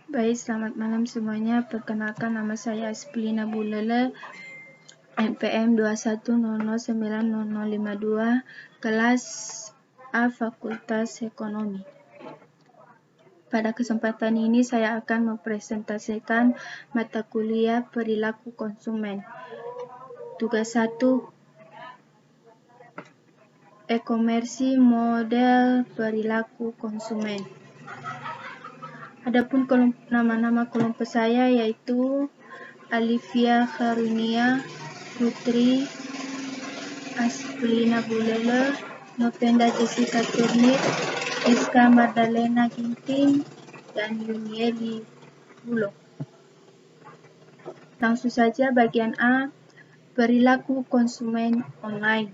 Baik, selamat malam semuanya. Perkenalkan, nama saya Asplina Bulele, NPM 21009052, kelas A Fakultas Ekonomi. Pada kesempatan ini saya akan mempresentasikan mata kuliah perilaku konsumen. Tugas 1, e-komersi model perilaku konsumen. Adapun nama-nama kelompok saya yaitu Alivia Karunia Putri, Asplina Bulele, Novenda Jessica Turnip, Rizka Magdalena Ginting, dan Yunieli Bulog. Langsung saja bagian A, perilaku konsumen online.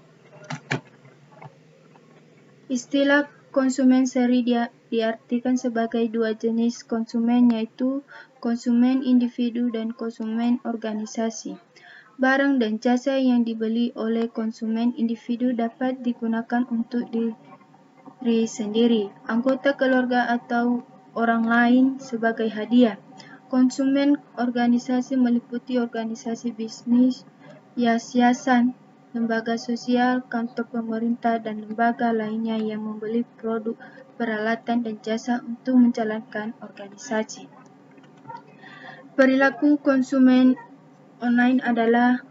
Istilah konsumen seri diartikan sebagai dua jenis konsumen, yaitu konsumen individu dan konsumen organisasi. Barang dan jasa yang dibeli oleh konsumen individu dapat digunakan untuk diri sendiri, anggota keluarga, atau orang lain sebagai hadiah. Konsumen organisasi meliputi organisasi bisnis, yayasan, lembaga sosial, kantor pemerintah, dan lembaga lainnya yang membeli produk, peralatan, dan jasa untuk menjalankan organisasi. Perilaku konsumen online adalah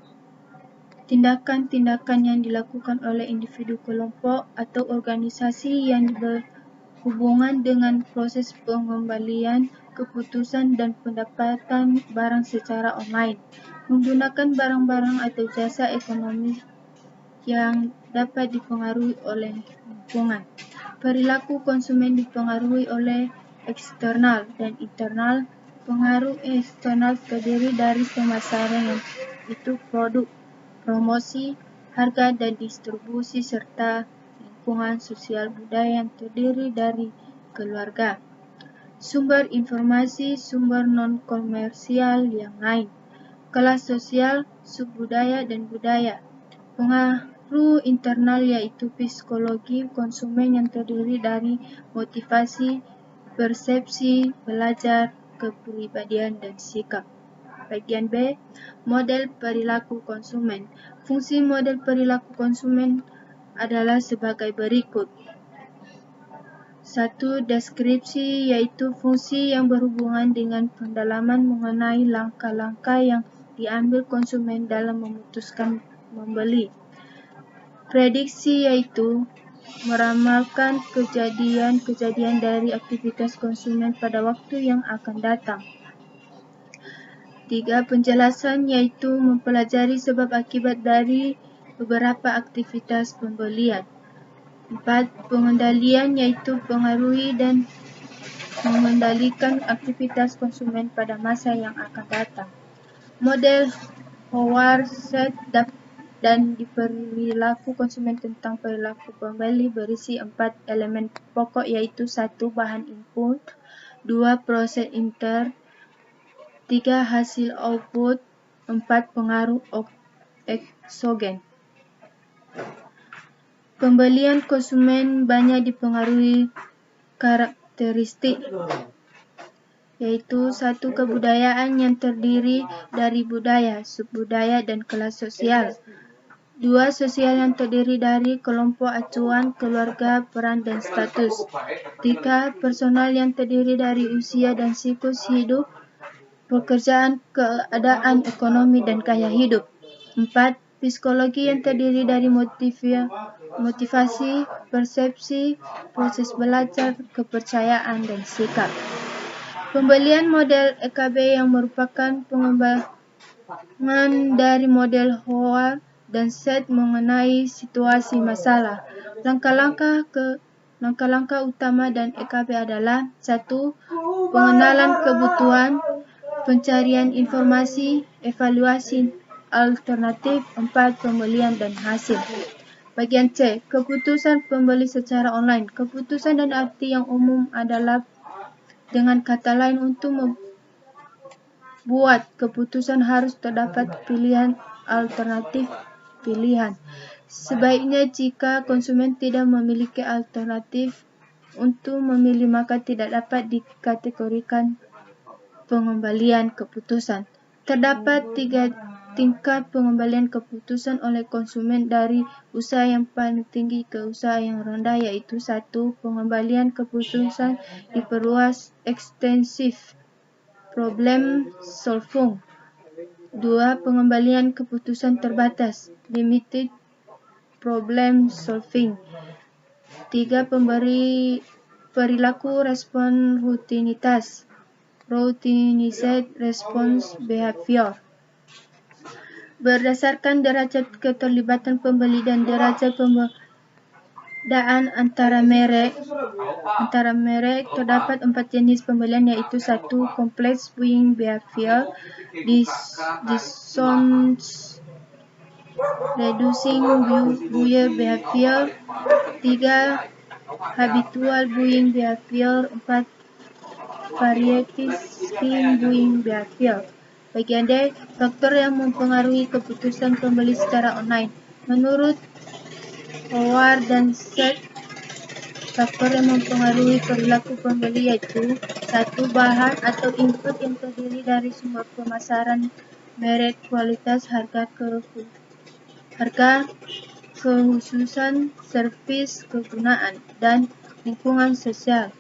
tindakan-tindakan yang dilakukan oleh individu, kelompok, atau organisasi yang berhubungan dengan proses pengembalian keputusan dan pendapatan barang secara online, menggunakan barang-barang atau jasa ekonomi yang dapat dipengaruhi oleh lingkungan. Perilaku konsumen dipengaruhi oleh eksternal dan internal. Pengaruh eksternal terdiri dari pemasaran, yaitu produk, promosi, harga, dan distribusi, serta lingkungan sosial budaya yang terdiri dari keluarga, sumber informasi, sumber non-komersial yang lain, kelas sosial, subbudaya, dan budaya. Pengaruh internal yaitu psikologi konsumen yang terdiri dari motivasi, persepsi, belajar, kepribadian, dan sikap. Bagian B, model perilaku konsumen. Fungsi model perilaku konsumen adalah sebagai berikut. 1. Deskripsi, yaitu fungsi yang berhubungan dengan pendalaman mengenai langkah-langkah yang diambil konsumen dalam memutuskan membeli. Prediksi, yaitu meramalkan kejadian-kejadian dari aktivitas konsumen pada waktu yang akan datang. 3. Penjelasan, yaitu mempelajari sebab akibat dari beberapa aktivitas pembelian. 4. Pengendalian, yaitu pengaruhi dan mengendalikan aktivitas konsumen pada masa yang akan datang. Model Howard-Seth dan di perilaku konsumen tentang perilaku pembeli berisi 4 elemen pokok, yaitu 1. Bahan input, 2. Proses inter, 3. Hasil output, 4. Pengaruh eksogen. Pembelian konsumen banyak dipengaruhi karakteristik, yaitu 1. Kebudayaan yang terdiri dari budaya, subbudaya, dan kelas sosial. 2. Sosial yang terdiri dari kelompok acuan, keluarga, peran, dan status. 3. Personal yang terdiri dari usia dan siklus hidup, pekerjaan, keadaan ekonomi, dan gaya hidup. 4. Psikologi yang terdiri dari motivasi, persepsi, proses belajar, kepercayaan, dan sikap. Pembelian model EKB yang merupakan pengembangan dari model Howard dan Seth mengenai situasi masalah. Langkah-langkah utama dan EKB adalah 1. Pengenalan kebutuhan, pencarian informasi, evaluasi alternatif, 4. Pembelian dan hasil. Bagian C, keputusan pembeli secara online. Keputusan dan arti yang umum adalah, dengan kata lain, untuk membuat keputusan harus terdapat pilihan alternatif pilihan. Sebaiknya jika konsumen tidak memiliki alternatif untuk memilih, maka tidak dapat dikategorikan pengembalian keputusan. Terdapat 3 tingkat pengembalian keputusan oleh konsumen dari usaha yang paling tinggi ke usaha yang rendah, yaitu 1. Pengembalian keputusan diperluas ekstensif problem solving. 2. Pengembalian keputusan terbatas limited problem solving. 3. Perilaku respon rutinitas routinized response behavior. Berdasarkan derajat keterlibatan pembeli dan derajat pembedaan antara merek, terdapat 4 jenis pembelian, yaitu 1. Complex buying behavior, dishonest reducing buyer behavior. 3. Habitual buying behavior. 4. Variety scheme buying behavior. Bagian D. Faktor yang mempengaruhi keputusan pembeli secara online. Menurut Howard dan Seth, faktor yang mempengaruhi perilaku pembeli yaitu 1. Bahan atau input yang terdiri dari sumber pemasaran, merek, kualitas, harga, kekhususan, servis, kegunaan, dan lingkungan sosial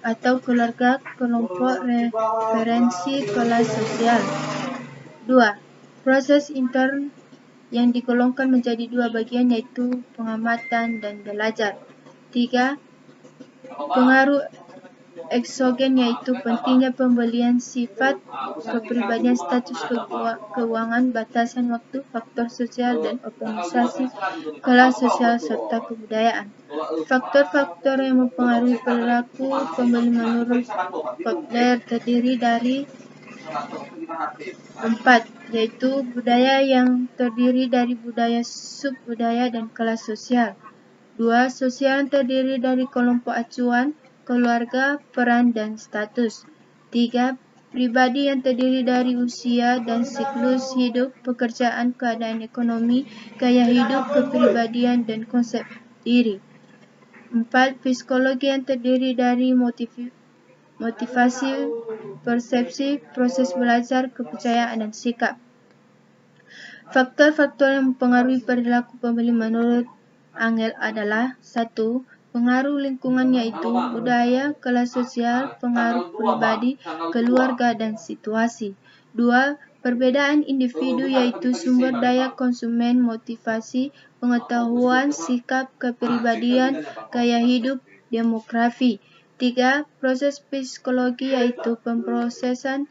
atau keluarga, kelompok referensi, kelas sosial. 2. Proses intern yang digolongkan menjadi 2 bagian, yaitu pengamatan dan belajar. 3. Pengaruh eksogen, yaitu pentingnya pembelian, sifat kepribadian, status keuangan, batasan waktu, faktor sosial dan organisasi, kelas sosial, serta kebudayaan. Faktor-faktor yang mempengaruhi perilaku pembeli menurut Kotler terdiri dari 4, yaitu budaya yang terdiri dari budaya, subbudaya, dan kelas sosial. 2. Sosial yang terdiri dari kelompok acuan, keluarga, peran, dan status. 3. Pribadi yang terdiri dari usia dan siklus hidup, pekerjaan, keadaan ekonomi, gaya hidup, kepribadian, dan konsep diri. 4. Psikologi yang terdiri dari motivasi, persepsi, proses belajar, kepercayaan, dan sikap. Faktor-faktor yang mempengaruhi perilaku pembeli menurut Angel adalah 1. Pengaruh lingkungan, yaitu budaya, kelas sosial, pengaruh pribadi, keluarga, dan situasi. 2. Perbedaan individu, yaitu sumber daya konsumen, motivasi, pengetahuan, sikap, kepribadian, gaya hidup, demografi. 3. Proses psikologi, yaitu pemrosesan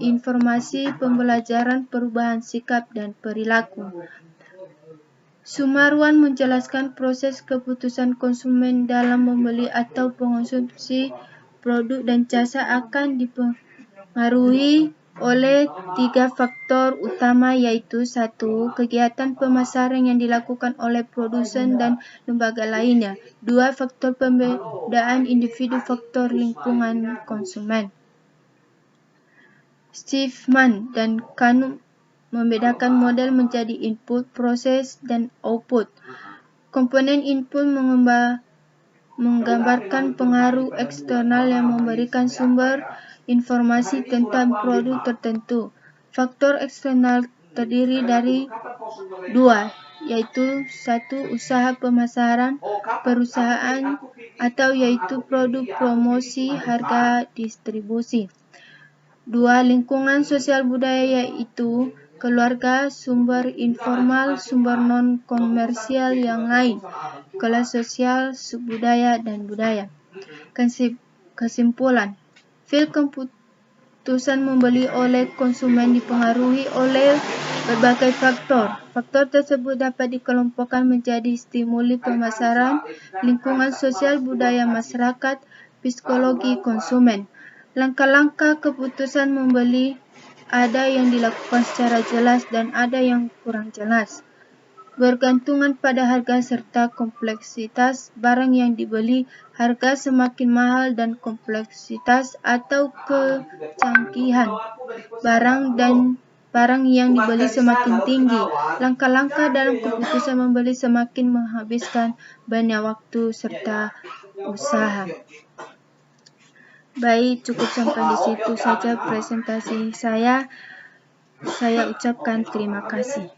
informasi, pembelajaran, perubahan sikap, dan perilaku. Sumarwan menjelaskan proses keputusan konsumen dalam membeli atau mengonsumsi produk dan jasa akan dipengaruhi oleh 3 faktor utama, yaitu 1. Kegiatan pemasaran yang dilakukan oleh produsen dan lembaga lainnya. 2. Faktor pembedaan individu, faktor lingkungan konsumen. Schiffman dan Kahn membedakan model menjadi input, proses, dan output. Komponen input menggambarkan pengaruh eksternal yang memberikan sumber informasi tentang produk tertentu. Faktor eksternal terdiri dari 2, yaitu 1. Usaha pemasaran, perusahaan, atau yaitu produk, promosi, harga, distribusi. 2. Lingkungan sosial budaya, yaitu keluarga, sumber informal, sumber non-komersial yang lain, kelas sosial, subbudaya, dan budaya. Kesimpulan, keputusan membeli oleh konsumen dipengaruhi oleh berbagai faktor. Faktor tersebut dapat dikelompokkan menjadi stimuli pemasaran, lingkungan sosial budaya masyarakat, psikologi konsumen. Langkah-langkah keputusan membeli ada yang dilakukan secara jelas dan ada yang kurang jelas. Bergantungan pada harga serta kompleksitas barang yang dibeli, harga semakin mahal dan kompleksitas atau kecanggihan barang yang dibeli semakin tinggi. Langkah-langkah dalam keputusan membeli semakin menghabiskan banyak waktu serta usaha. Baik, cukup sampai di situ saja presentasi saya. Saya ucapkan terima kasih.